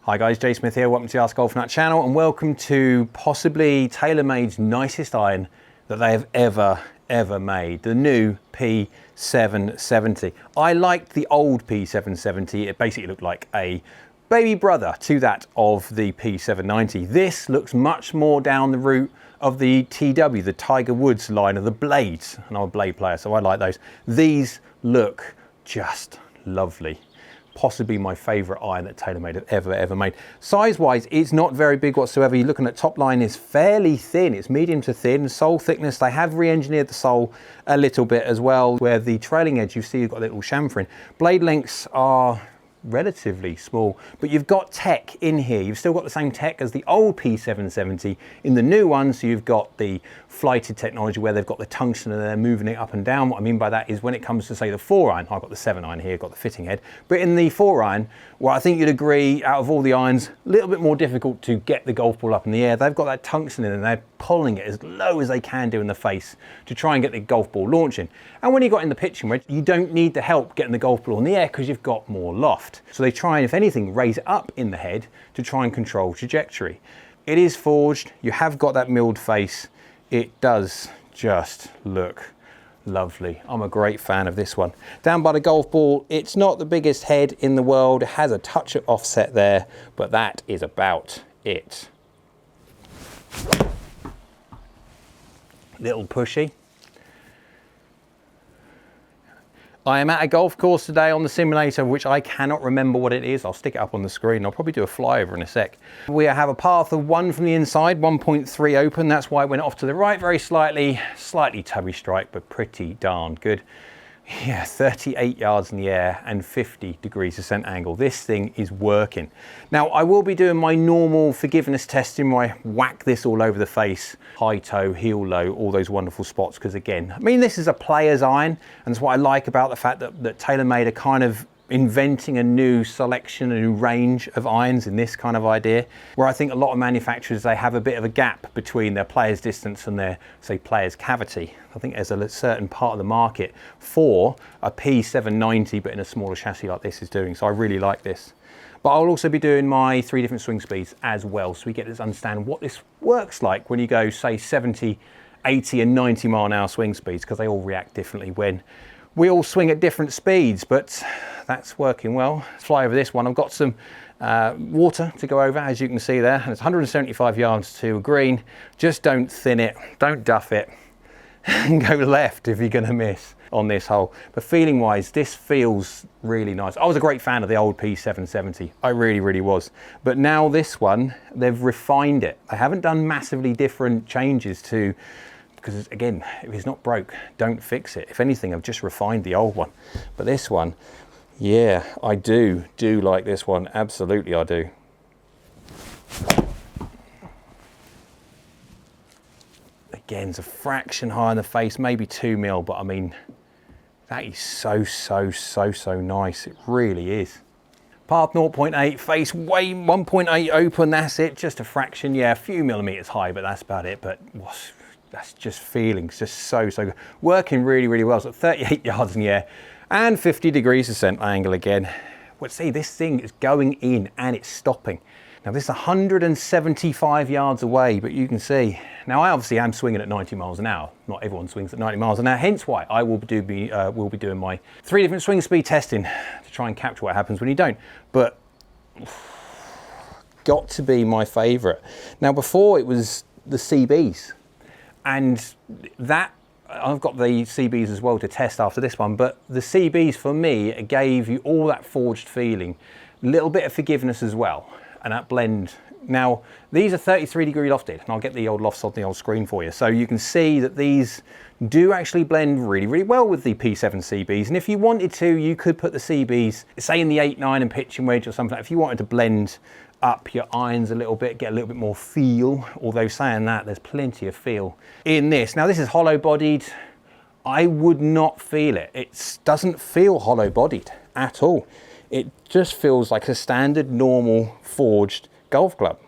Hi guys, Jay Smith here, welcome to the AskGolfNut channel and welcome to possibly Taylormade's nicest iron that they have ever made, the new P770. I liked the old P770, it basically looked like a baby brother to that of the P790. This looks much more down the route of the TW, the Tiger Woods line of the blades, and I'm a blade player so I like those. These look just lovely. Possibly my favourite iron that Taylormade have ever made. Size-wise, it's not very big whatsoever. You're looking at top line is fairly thin. It's medium to thin. Sole thickness, they have re-engineered the sole a little bit as well, where the trailing edge, you see you've got a little chamfering. Blade lengths are relatively small, but you've got tech in here. You've still got the same tech as the old P770 in the new one, so you've got the flighted technology where they've got the tungsten and they're moving it up and down. What I mean by that is when it comes to, say, the 4-iron, I've got the 7-iron here, got the fitting head, but in the 4-iron, well, I think you'd agree, out of all the irons, a little bit more difficult to get the golf ball up in the air. They've got that tungsten in and they're pulling it as low as they can do in the face to try and get the golf ball launching. And when you got in the pitching wedge, you don't need the help getting the golf ball in the air because you've got more loft. So they try and, if anything, raise it up in the head to try and control trajectory. It is forged, you have got that milled face. It does just look lovely. I'm a great fan of this one. Down by the golf ball, it's not the biggest head in the world. It has a touch of offset there, but that is about it. Little pushy. I am at a golf course today on the simulator, which I cannot remember what it is. I'll stick it up on the screen. I'll probably do a flyover in a sec. We have a path of 1 from the inside, 1.3 open. That's why it went off to the right very slightly tubby strike, but pretty darn good. Yeah, 38 yards in the air and 50 degrees descent angle. This thing is working. Now, I will be doing my normal forgiveness testing where I whack this all over the face, high toe, heel low, all those wonderful spots. Because again, I mean, this is a player's iron. And that's what I like about the fact that Taylormade are kind of inventing a new selection, a new range of irons in this kind of idea, where I think a lot of manufacturers, they have a bit of a gap between their player's distance and their, say, player's cavity. I think there's a certain part of the market for a P790, but in a smaller chassis like this is doing. So I really like this. But I'll also be doing my 3 different swing speeds as well, so we get to understand what this works like when you go, say, 70, 80 and 90 mile an hour swing speeds, because they all react differently when we all swing at different speeds, but that's working well. Let's fly over this one. I've got some water to go over, as you can see there, and it's 175 yards to a green. Just don't thin it, don't duff it, and go left if you're gonna miss on this hole. But feeling wise, this feels really nice. I was a great fan of the old P770. I really was. But now this one, they've refined it. They haven't done massively different changes to, because again, if it's not broke, don't fix it. If anything, I've just refined the old one. But this one, yeah, I do like this one. Absolutely, I do. Again, it's a fraction higher in the face, maybe 2 mil, but I mean, that is so nice. It really is. Path 0.8, face way 1.8 open, that's it. Just a fraction, yeah, a few millimeters high, but that's about it. But that's just feelings, just so good. Working really well. So 38 yards in the air and 50 degrees descent angle again. Well, see, this thing is going in and it's stopping. Now this is 175 yards away, but you can see. Now I obviously am swinging at 90 miles an hour. Not everyone swings at 90 miles an hour, hence why I will be doing my 3 different swing speed testing to try and capture what happens when you don't. But got to be my favorite. Now before it was the CBs. And that, I've got the CBs as well to test after this one, but the CBs for me gave you all that forged feeling, a little bit of forgiveness as well, and that blend. Now, these are 33 degree lofted, and I'll get the old lofts on the old screen for you. So you can see that these do actually blend really well with the P7 CBs. And if you wanted to, you could put the CBs, say in the 8-9 and pitching wedge or something, if you wanted to blend up your irons a little bit, get a little bit more feel, although saying that, there's plenty of feel in this. Now this is hollow bodied. I would not feel it. It doesn't feel hollow bodied at all. It just feels like a standard normal forged golf club.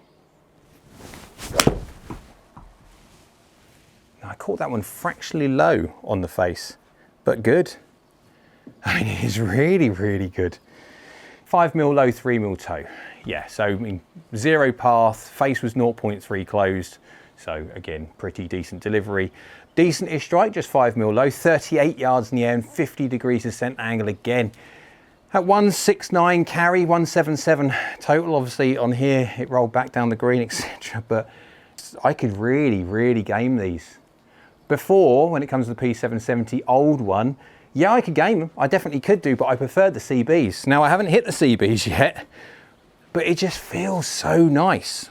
Now, I caught that one fractionally low on the face, but good. I mean, it is really good. 5 mil low, 3 mil toe. Yeah, so I mean, zero path, face was 0.3 closed. So again, pretty decent delivery. Decent-ish strike, just 5 mil low, 38 yards in the air and 50 degrees descent angle again. At 169 carry, 177 total. Obviously on here, it rolled back down the green, etc. But I could really game these. Before, when it comes to the P770 old one, yeah, I could game them. I definitely could do, but I preferred the CBs. Now I haven't hit the CBs yet, but it just feels so nice.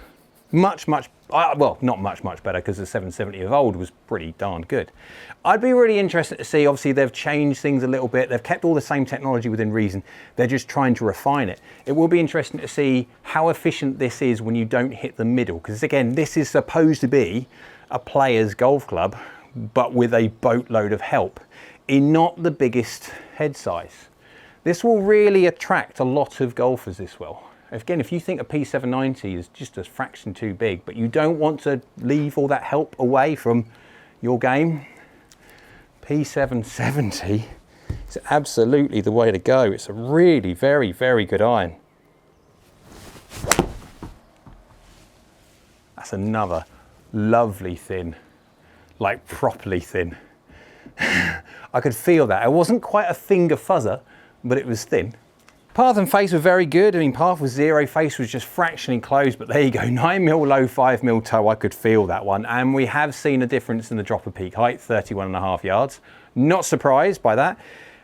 Well, not much better, because the 770 of old was pretty darn good. I'd be really interested to see, obviously they've changed things a little bit. They've kept all the same technology within reason. They're just trying to refine it. It will be interesting to see how efficient this is when you don't hit the middle. Because again, this is supposed to be a player's golf club, but with a boatload of help in not the biggest head size. This will really attract a lot of golfers, this will. Again, if you think a P790 is just a fraction too big, but you don't want to leave all that help away from your game, P770 is absolutely the way to go. It's a really very good iron. That's another lovely thin, like properly thin. I could feel that. It wasn't quite a finger fuzzer, but it was thin. Path and face were very good. I mean, path was zero, face was just fractionally closed, but there you go, 9 mil low, 5 mil toe. I could feel that one. And we have seen a difference in the drop of peak height, 31.5 yards. Not surprised by that.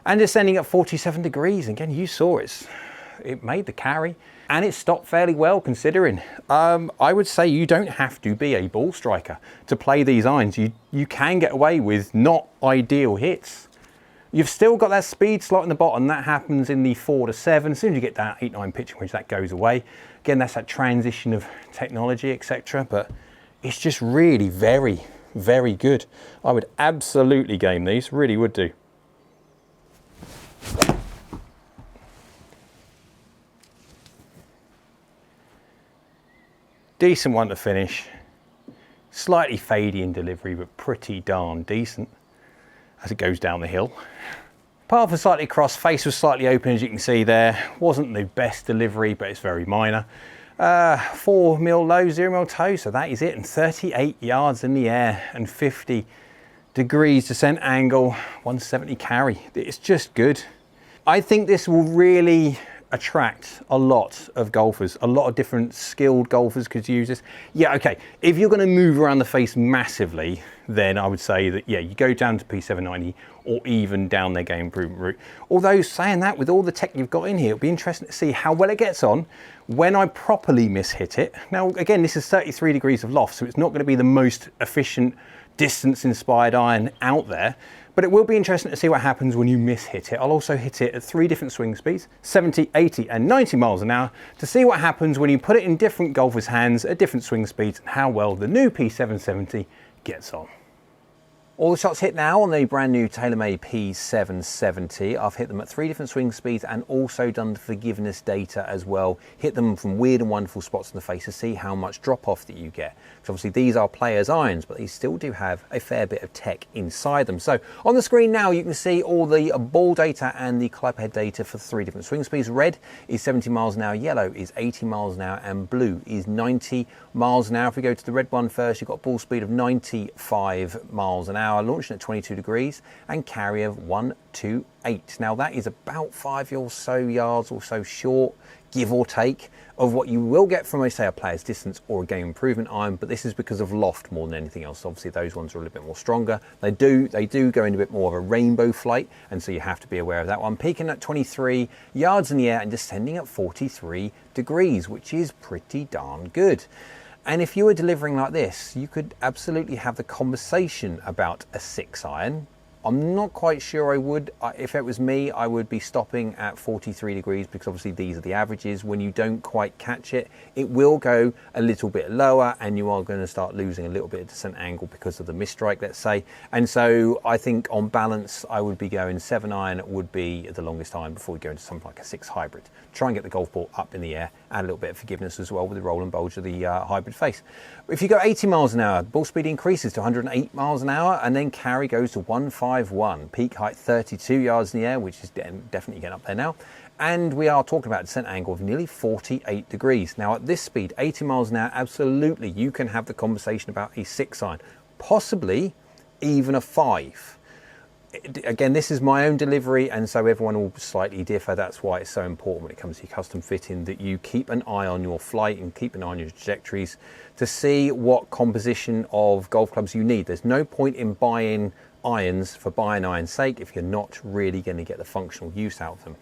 And descending at 47 degrees. Again, you saw it made the carry and it stopped fairly well considering. I would say you don't have to be a ball striker to play these irons. You can get away with not ideal hits. You've still got that speed slot in the bottom. That happens in the 4 to 7. As soon as you get down 8-9 pitching wedge, that goes away. Again, that's that transition of technology, etc. But it's just really very good. I would absolutely game these, really would do. Decent one to finish. Slightly fadey in delivery, but pretty darn decent as it goes down the hill. Path was slightly cross, face was slightly open, as you can see there. Wasn't the best delivery, but it's very minor. 4 mil low, 0 mil toe, so that is it. And 38 yards in the air and 50 degrees descent angle, 170 carry. It's just good. I think this will really attract a lot of golfers. A lot of different skilled golfers could use this. Yeah, okay, if you're going to move around the face massively, then I would say that, yeah, you go down to P790 or even down their game improvement route. Although saying that, with all the tech you've got in here, it'll be interesting to see how well it gets on when I properly mishit it. Now, again, this is 33 degrees of loft, so it's not going to be the most efficient distance-inspired iron out there, but it will be interesting to see what happens when you mishit it. I'll also hit it at 3 different swing speeds, 70, 80 and 90 miles an hour, to see what happens when you put it in different golfers' hands at different swing speeds and how well the new P770 gets on. All the shots hit now on the brand new Taylormade P770. I've hit them at 3 different swing speeds and also done the forgiveness data as well. Hit them from weird and wonderful spots in the face to see how much drop off that you get. So obviously these are players' irons, but they still do have a fair bit of tech inside them. So on the screen now you can see all the ball data and the club head data for 3 different swing speeds. Red is 70 miles an hour, yellow is 80 miles an hour, and blue is 90 miles an hour. If we go to the red one first, you've got ball speed of 95 miles an hour. Launching at 22 degrees and carry of 128. Now that is about 5 or so yards or so short, give or take, of what you will get from, say, a player's distance or a game improvement iron, but this is because of loft more than anything else. Obviously those ones are a little bit more stronger. They do go into a bit more of a rainbow flight, and so you have to be aware of that one. Peaking at 23 yards in the air and descending at 43 degrees, which is pretty darn good. And if you were delivering like this, you could absolutely have the conversation about a 6 iron. I'm not quite sure I would. If it was me, I would be stopping at 43 degrees because obviously these are the averages. When you don't quite catch it, it will go a little bit lower and you are going to start losing a little bit of descent angle because of the misstrike, let's say. And so I think on balance, I would be going 7 iron would be the longest iron before we go into something like a 6 hybrid. Try and get the golf ball up in the air, add a little bit of forgiveness as well with the roll and bulge of the hybrid face. If you go 80 miles an hour, ball speed increases to 108 miles an hour and then carry goes to 151. Peak height 32 yards in the air, which is definitely getting up there now. And we are talking about a descent angle of nearly 48 degrees. Now at this speed, 80 miles an hour, absolutely, you can have the conversation about a 6-iron, possibly even a 5. Again, this is my own delivery, and so everyone will slightly differ. That's why it's so important when it comes to your custom fitting that you keep an eye on your flight and keep an eye on your trajectories to see what composition of golf clubs you need. There's no point in buying irons for buying iron's sake if you're not really going to get the functional use out of them.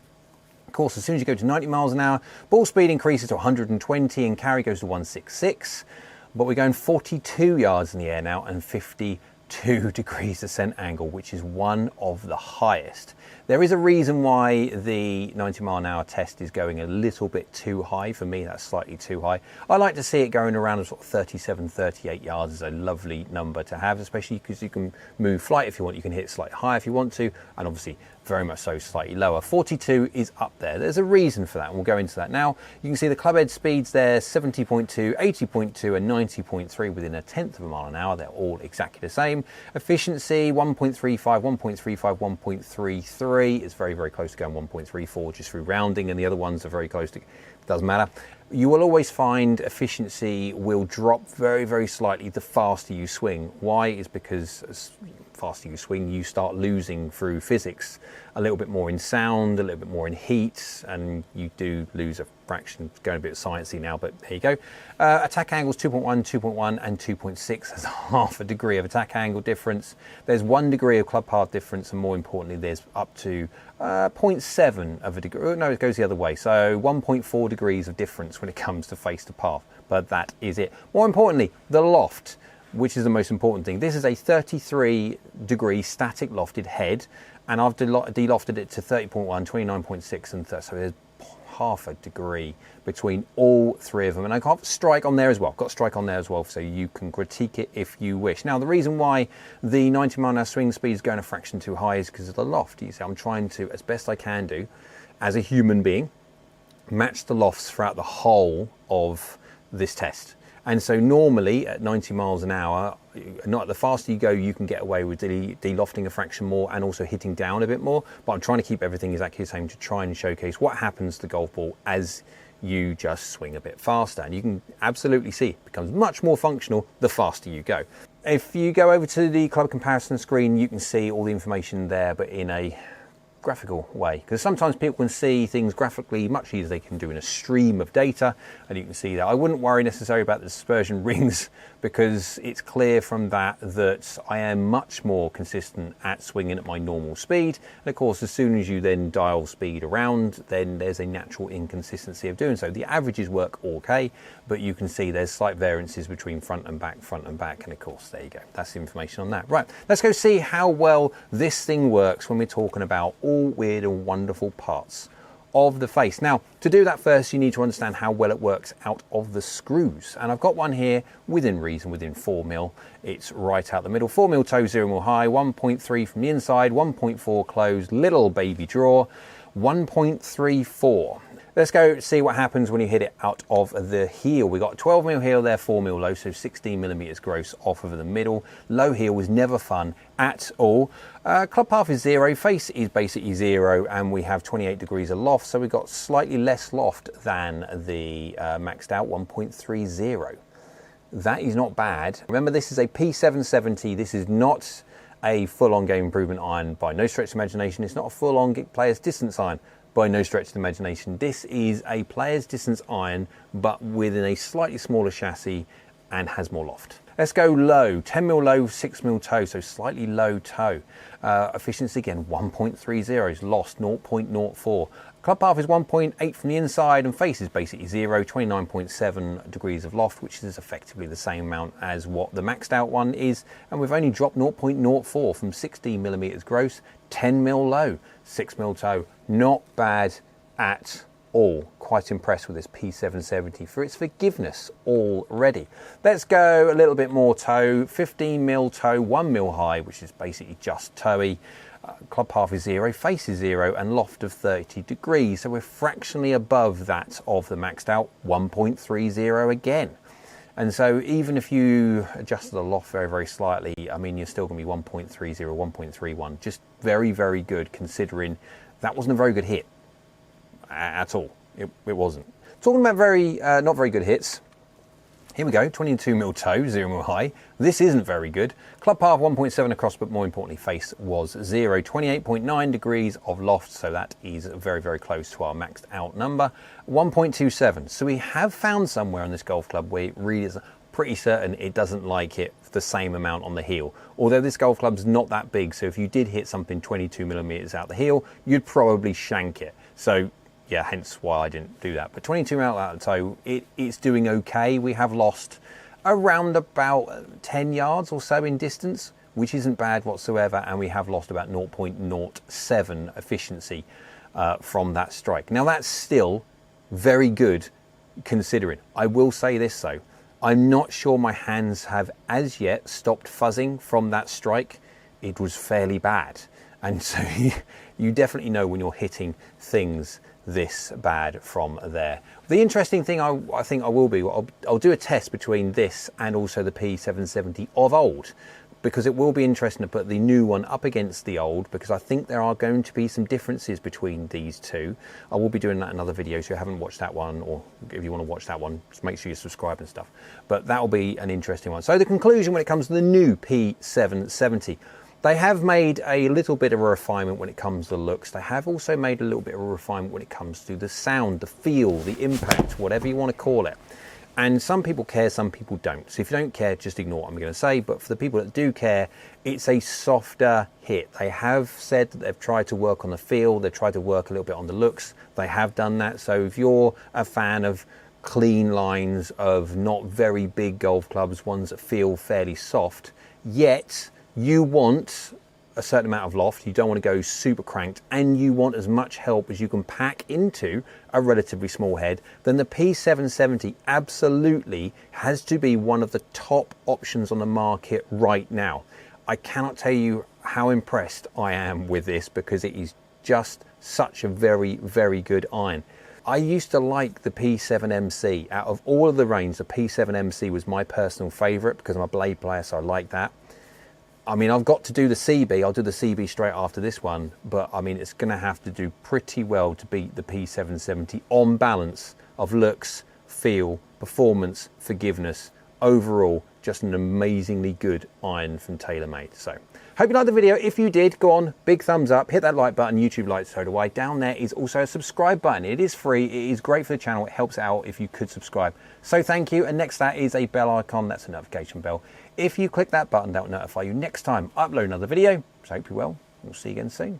Of course, as soon as you go to 90 miles an hour, ball speed increases to 120 and carry goes to 166, but we're going 42 yards in the air now and 52 degrees descent angle, which is one of the highest. There is a reason why the 90 mile an hour test is going a little bit too high. For me, that's slightly too high. I like to see it going around sort of 37, 38 yards is a lovely number to have, especially because you can move flight if you want. You can hit slightly higher if you want to, and obviously very much so slightly lower. 42 is up there. There's a reason for that, and we'll go into that now. You can see the club head speeds there, 70.2, 80.2 and 90.3 within a tenth of a mile an hour. They're all exactly the same. Efficiency 1.35, 1.35, 1.33. It's very, very close to going 1.34 just through rounding, and the other ones are very close to, it doesn't matter. You will always find efficiency will drop very, very slightly the faster you swing. Why? Is because as faster you swing, you start losing through physics a little bit more in sound, a little bit more in heat, and you do lose a fraction. It's going a bit sciencey now, but there you go. Attack angles 2.1, 2.1 and 2.6. There's half a degree of attack angle difference. There's 1 degree of club path difference, and more importantly, there's up to 0.7 of a degree. No, it goes the other way. So 1.4 degrees of difference when it comes to face to path, but that is it. More importantly, the loft, which is the most important thing. This is a 33 degree static lofted head, and I've delofted it to 30.1, 29.6 and 30, so there's half a degree between all three of them. And I've got strike on there as well. Got strike on there as well, so you can critique it if you wish. Now, the reason why the 90 mile an hour swing speed is going a fraction too high is because of the loft. You see, I'm trying to, as best I can do, as a human being, match the lofts throughout the whole of this test. And so normally at 90 miles an hour, not the faster you go, you can get away with delofting a fraction more and also hitting down a bit more. But I'm trying to keep everything exactly the same to try and showcase what happens to the golf ball as you just swing a bit faster. And you can absolutely see it becomes much more functional the faster you go. If you go over to the club comparison screen, you can see all the information there, but in a graphical way, because sometimes people can see things graphically much easier they can do in a stream of data, and you can see that. I wouldn't worry necessarily about the dispersion rings, because it's clear from that that I am much more consistent at swinging at my normal speed. And of course, as soon as you then dial speed around, then there's a natural inconsistency of doing so. The averages work okay, but you can see there's slight variances between front and back, and of course, there you go. That's the information on that. Right, let's go see how well this thing works when we're talking about all weird and wonderful parts of the face. Now, to do that first, you need to understand how well it works out of the screws. And I've got one here within reason, within 4mm. It's right out the middle, 4mm toe, 0mm high, 1.3 from the inside, 1.4 closed, little baby draw, 1.34. Let's go see what happens when you hit it out of the heel. We got 12mm heel there, 4mm low, so 16mm gross off of the middle. Low heel was never fun at all. Club path is 0, face is basically 0, and we have 28 degrees of loft, so we got slightly less loft than the maxed out 1.30. That is not bad. Remember, this is a P770. This is not a full-on game improvement iron by no stretch of imagination. It's not a full-on player's distance iron by no stretch of imagination. This is a player's distance iron, but within a slightly smaller chassis and has more loft. Let's go low, 10mm low, 6mm toe, so slightly low toe. Efficiency again, 1.30 is lost, 0.04. Club path is 1.8 from the inside, and face is basically 0, 29.7 degrees of loft, which is effectively the same amount as what the maxed out one is. And we've only dropped 0.04 from 16mm gross, 10mm low, 6mm toe. Not bad at all. Quite impressed with this P770 for its forgiveness already. Let's go a little bit more toe, 15mm toe, 1mm high, which is basically just toey. Club path is 0, face is 0, and loft of 30 degrees. So we're fractionally above that of the maxed out 1.30 again. And so even if you adjusted the loft very, very slightly, I mean, you're still going to be 1.30, 1.31. Just very, very good, considering that wasn't a very good hit. at all. It wasn't. Talking about not very good hits. Here we go, 22mm toe, 0mm high. This isn't very good. Club path 1.7 across, but more importantly, face was 0. 28.9 degrees of loft, so that is very, very close to our maxed out number. 1.27. So we have found somewhere on this golf club where it really is pretty certain it doesn't like it the same amount on the heel. Although this golf club's not that big, so if you did hit something 22mm out the heel, you'd probably shank it. So yeah, hence why I didn't do that. But 22 out the toe, it's doing okay. We have lost around about 10 yards or so in distance, which isn't bad whatsoever, and we have lost about 0.07 efficiency from that strike. Now that's still very good considering. I will say this though, I'm not sure my hands have as yet stopped fuzzing from that strike. It was fairly bad. And so you definitely know when you're hitting things this bad from there. The interesting thing I think I will be, I'll do a test between this and also the P770 of old, because it will be interesting to put the new one up against the old, because I think there are going to be some differences between these two. I will be doing that in another video, so if you haven't watched that one, or if you want to watch that one, just make sure you subscribe and stuff. But that will be an interesting one. So the conclusion when it comes to the new P770, they have made a little bit of a refinement when it comes to the looks. They have also made a little bit of a refinement when it comes to the sound, the feel, the impact, whatever you want to call it. And some people care, some people don't. So if you don't care, just ignore what I'm going to say. But for the people that do care, it's a softer hit. They have said that they've tried to work on the feel. They've tried to work a little bit on the looks. They have done that. So if you're a fan of clean lines, of not very big golf clubs, ones that feel fairly soft, yet you want a certain amount of loft, you don't want to go super cranked, and you want as much help as you can pack into a relatively small head, then the P770 absolutely has to be one of the top options on the market right now. I cannot tell you how impressed I am with this, because it is just such a very, very good iron. I used to like the P7MC. Out of all of the range, the P7MC was my personal favourite because I'm a blade player, so I like that. I mean, I've got to do the CB. I'll do the CB straight after this one, but I mean, it's going to have to do pretty well to beat the P770 on balance of looks, feel, performance, forgiveness. Overall, just an amazingly good iron from Taylormade. So, hope you liked the video. If you did, go on, big thumbs up, hit that like button. YouTube likes so do I. Down there is also a subscribe button. It is free. It is great for the channel. It helps out if you could subscribe. So thank you. And next that is a bell icon. That's a notification bell. If you click that button, that will notify you next time I upload another video. So hope you're well. We'll see you again soon.